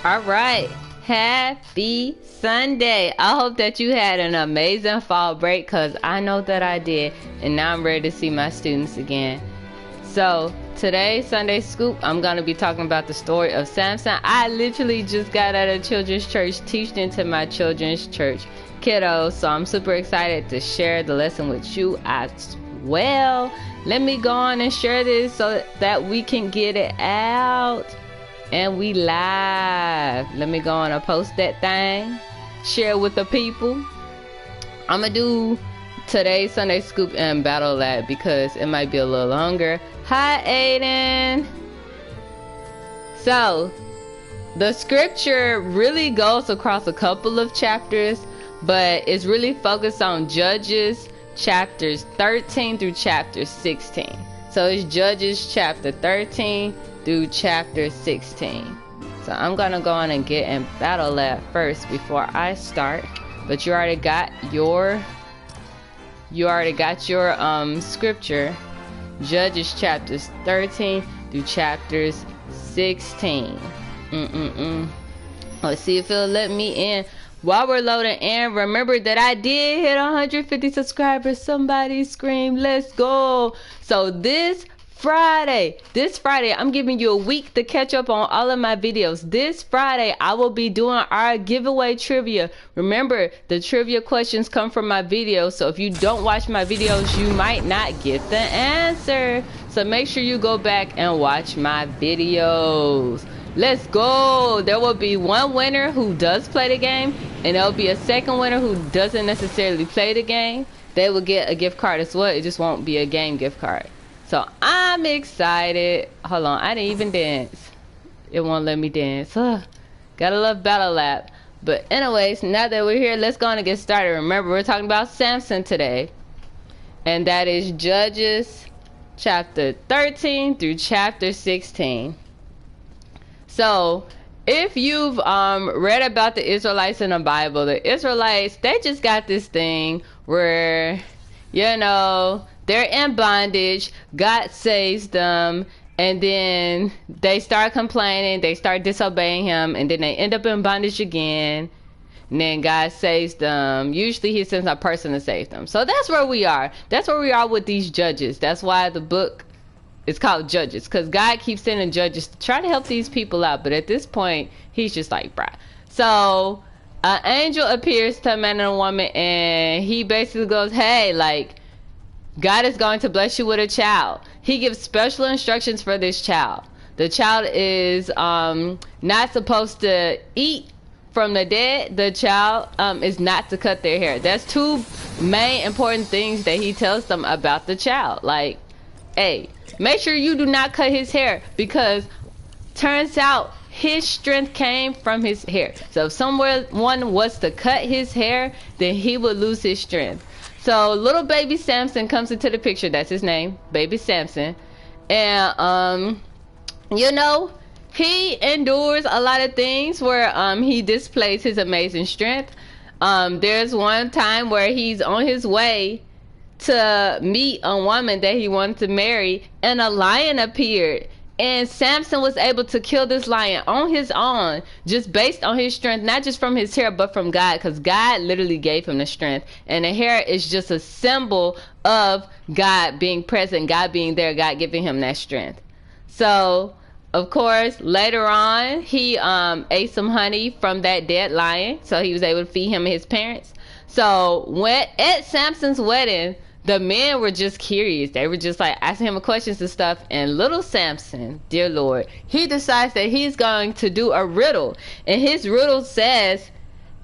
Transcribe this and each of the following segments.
All right. Happy Sunday. I hope that you had an amazing fall break, because I know that I did. And now I'm ready to see my students again. So today's Sunday Scoop, I'm going to be talking about the story of Samson. I literally just got out of children's church teaching to my children's church kiddos. So I'm super excited to share the lesson with you as well. Let me go on and share this so that we can get it out. And we live. Let me go on and post that thing. Share with the people. I'm going to do today's Sunday Scoop in Battle Lab because it might be a little longer. Hi, Aiden. So, the scripture really goes across a couple of chapters, but it's really focused on Judges chapters 13 through chapter 16. So, it's Judges chapter 13 through chapter 16. So I'm gonna go on and get in Battle Lab first before I start. But you already got your scripture, Judges chapters 13 through chapters 16. Let's see if it'll let me in. While we're loading in, remember that I did hit 150 subscribers. Somebody scream, let's go. So this Friday, I'm giving you a week to catch up on all of my videos. This Friday, I will be doing our giveaway trivia. Remember, the trivia questions come from my videos, so if you don't watch my videos, you might not get the answer. So make sure you go back and watch my videos. Let's go. There will be one winner who does play the game, and there will be a second winner who doesn't necessarily play the game. They will get a gift card as well. It just won't be a game gift card. So I'm excited. Hold on, I didn't even dance. It won't let me dance. Gotta love Battle Lab. But anyways, now that we're here, let's go on and get started. Remember, we're talking about Samson today. And that is Judges chapter 13 through chapter 16. So if you've read about the Israelites in the Bible, the Israelites, they just got this thing where, you know, they're in bondage, God saves them, and then they start complaining, they start disobeying him, and then they end up in bondage again, and then God saves them. Usually he sends a person to save them. So that's where we are. That's where we are with these judges. That's why the book is called Judges, because God keeps sending judges to try to help these people out, but at this point, he's just like, bruh. So an angel appears to a man and a woman, and he basically goes, hey, like, God is going to bless you with a child. He gives special instructions for this child. The child is not supposed to eat from the dead. The child is not to cut their hair. That's two main important things that he tells them about the child. Like, hey, make sure you do not cut his hair, because turns out his strength came from his hair. So if someone was to cut his hair, then he would lose his strength. So little baby Samson comes into the picture. That's his name, baby Samson. And, you know, he endures a lot of things where he displays his amazing strength. There's one time where he's on his way to meet a woman that he wanted to marry, and a lion appeared. And Samson was able to kill this lion on his own, just based on his strength, not just from his hair, but from God, because God literally gave him the strength. And the hair is just a symbol of God being present, God being there, God giving him that strength. So, of course, later on, he ate some honey from that dead lion, so he was able to feed him and his parents. So, at Samson's wedding, the men were just curious. They were just like asking him questions and stuff. And little Samson, dear Lord, he decides that he's going to do a riddle. And his riddle says,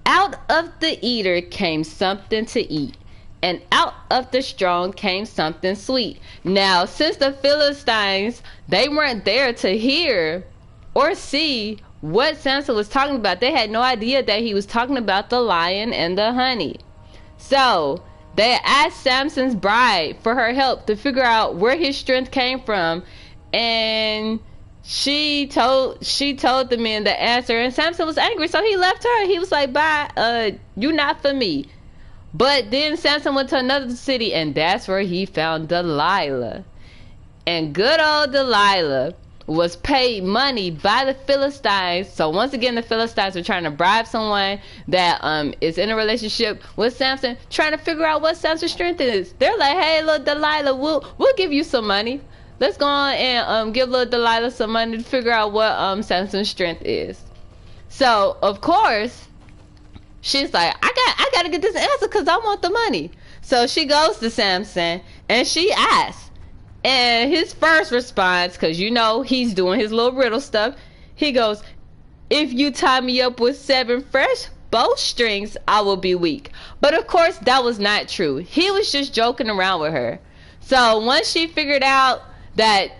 out of the eater came something to eat, and out of the strong came something sweet. Now, since the Philistines, they weren't there to hear or see what Samson was talking about. They had no idea that he was talking about the lion and the honey. So they asked Samson's bride for her help to figure out where his strength came from, and she told the men the answer, and Samson was angry, so he left her. He was like, bye, you not for me. But then Samson went to another city, and that's where he found Delilah. And good old Delilah was paid money by the Philistines. So once again, the Philistines are trying to bribe someone that is in a relationship with Samson, trying to figure out what Samson's strength is. They're like, hey, little Delilah, we'll give you some money. Let's go on and give little Delilah some money to figure out what Samson's strength is. So of course, she's like, I gotta get this answer because I want the money. So she goes to Samson and she asks. And his first response, because you know he's doing his little riddle stuff, he goes, if you tie me up with 7 fresh bowstrings, I will be weak. But of course, that was not true. He was just joking around with her. So once she figured out that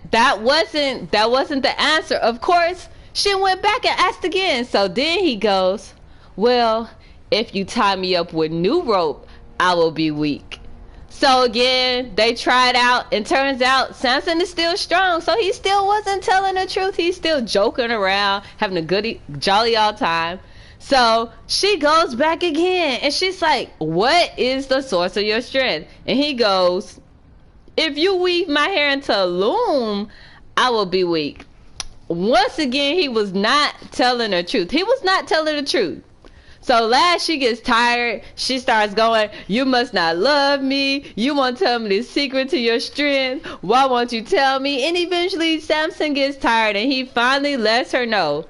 wasn't the answer, of course, she went back and asked again. So then he goes, well, if you tie me up with new rope, I will be weak. So again, they tried out, and turns out Samson is still strong. So he still wasn't telling the truth. He's still joking around, having a good, jolly all time. So she goes back again, and she's like, what is the source of your strength? And he goes, if you weave my hair into a loom, I will be weak. Once again, he was not telling the truth. He was not telling the truth. So last she gets tired, she starts going, you must not love me. You won't tell me the secret to your strength. Why won't you tell me? And eventually Samson gets tired and he finally lets her know,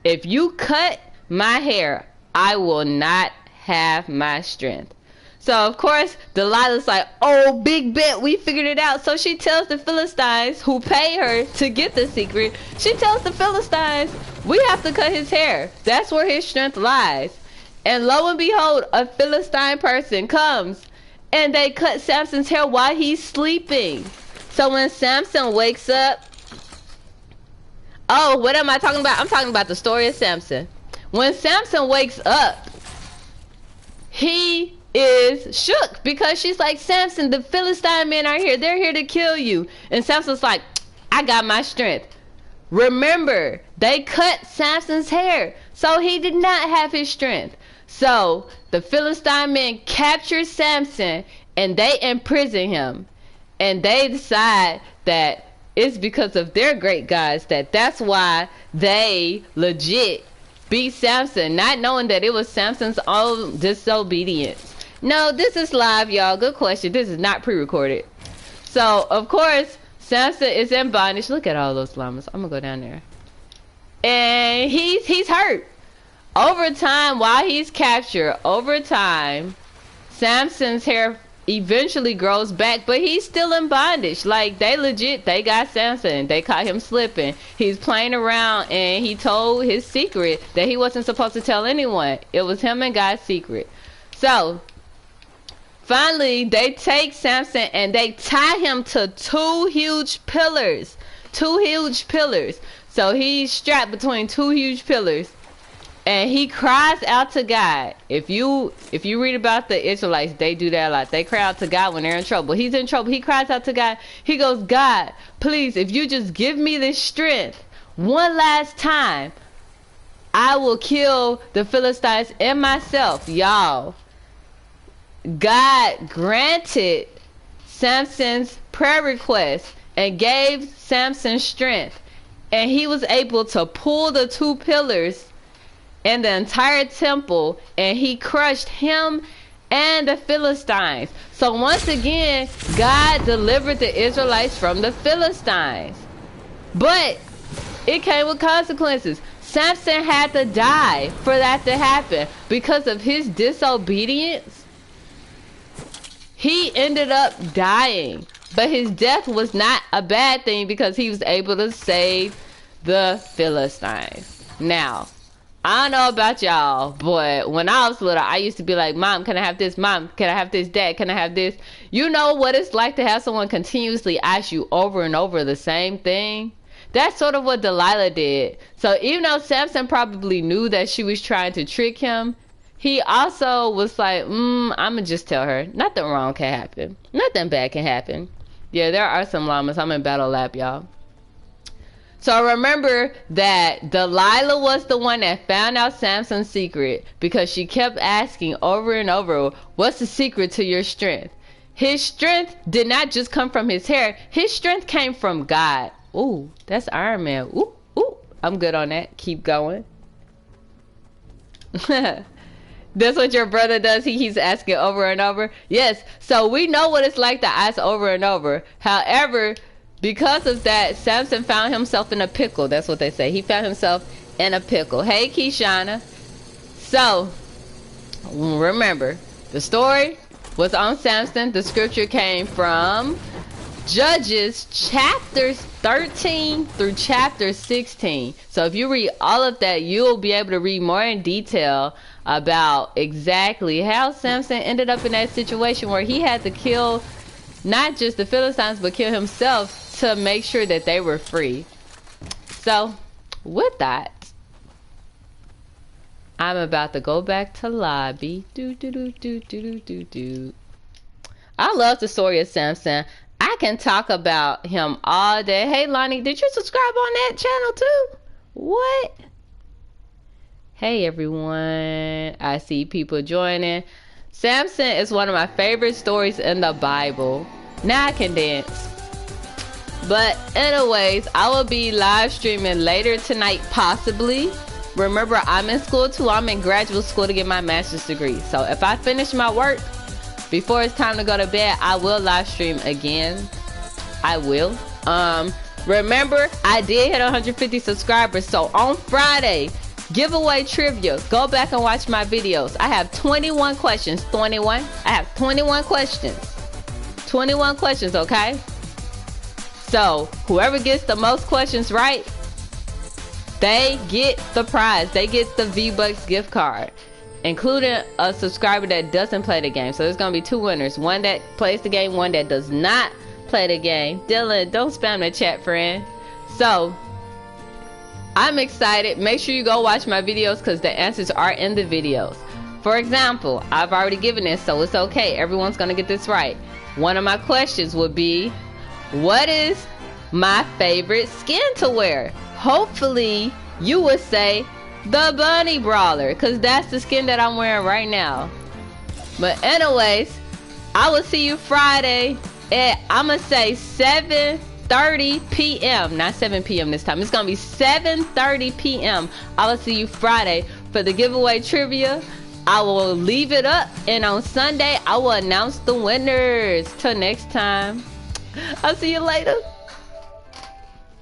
if you cut my hair, I will not have my strength. So of course Delilah's like, oh, big bet, we figured it out. So she tells the Philistines who pay her to get the secret, she tells the Philistines, we have to cut his hair. That's where his strength lies. And lo and behold, a Philistine person comes and they cut Samson's hair while he's sleeping. So when Samson wakes up, oh, what am I talking about? I'm talking about the story of Samson. When Samson wakes up, he is shook because she's like, Samson, the Philistine men are here. They're here to kill you. And Samson's like, I got my strength. Remember, they cut Samson's hair, so he did not have his strength. So the Philistine men capture Samson and they imprison him. And they decide that it's because of their great gods that's why they legit beat Samson, not knowing that it was Samson's own disobedience. No, this is live, y'all. Good question. This is not pre-recorded. So, of course, Samson is in bondage. Look at all those llamas. I'm gonna go down there. And he's hurt. Over time, while he's captured, over time, Samson's hair eventually grows back, but he's still in bondage. Like, they got Samson. They caught him slipping. He's playing around, and he told his secret that he wasn't supposed to tell anyone. It was him and God's secret. So finally, they take Samson and they tie him to 2 huge pillars. 2 huge pillars. So he's strapped between 2 huge pillars. And he cries out to God. If you read about the Israelites, they do that a lot. They cry out to God when they're in trouble. He's in trouble. He cries out to God. He goes, God, please, if you just give me this strength one last time, I will kill the Philistines and myself. Y'all, God granted Samson's prayer request and gave Samson strength. And he was able to pull the 2 pillars in the entire temple, and he crushed him and the Philistines. So once again, God delivered the Israelites from the Philistines. But it came with consequences. Samson had to die for that to happen. Because of his disobedience, he ended up dying. But his death was not a bad thing because he was able to save the Philistines. Now, I don't know about y'all, but when I was little, I used to be like, Mom, can I have this? Mom, can I have this? Dad, can I have this? You know what it's like to have someone continuously ask you over and over the same thing? That's sort of what Delilah did. So even though Samson probably knew that she was trying to trick him, he also was like, I'ma just tell her. Nothing wrong can happen. Nothing bad can happen. Yeah, there are some llamas. I'm in battle lap, y'all. So remember that Delilah was the one that found out Samson's secret because she kept asking over and over, what's the secret to your strength? His strength did not just come from his hair. His strength came from God. Ooh, that's Iron Man. Ooh, ooh. I'm good on that. Keep going. That's what your brother does. He keeps asking over and over. Yes. So we know what it's like to ask over and over. However, because of that, Samson found himself in a pickle. That's what they say. He found himself in a pickle. Hey, Keyshana. So, remember, the story was on Samson. The scripture came from Judges chapters 13 through chapter 16. So if you read all of that, you'll be able to read more in detail about exactly how Samson ended up in that situation where he had to kill not just the Philistines, but kill himself to make sure that they were free. So with that, I'm about to go back to lobby. I love the story of Samson. I can talk about him all day. Hey, Lonnie, did you subscribe on that channel too? What? Hey, everyone. I see people joining. Samson is one of my favorite stories in the Bible. Now I can dance. But anyways, I will be live streaming later tonight, possibly. Remember, I'm in school too. I'm in graduate school to get my master's degree. So if I finish my work before it's time to go to bed, I will live stream again. I will. Remember, I did hit 150 subscribers. So on Friday, giveaway trivia. Go back and watch my videos. I have 21 questions. 21. I have 21 questions. 21 questions, okay? So whoever gets the most questions right, they get the prize. They get the V-Bucks gift card, including a subscriber that doesn't play the game. So there's going to be two winners. One that plays the game, one that does not play the game. Dylan, don't spam the chat, friend. So I'm excited. Make sure you go watch my videos because the answers are in the videos. For example, I've already given this, so it's okay. Everyone's going to get this right. One of my questions would be, what is my favorite skin to wear? Hopefully you would say the Bunny Brawler, because that's the skin that I'm wearing right now. But anyways, I will see you Friday at, I'm going to say 7:30 p.m. Not 7 p.m. this time. It's going to be 7:30 p.m. I will see you Friday for the giveaway trivia. I will leave it up, and on Sunday, I will announce the winners. Till next time, I'll see you later.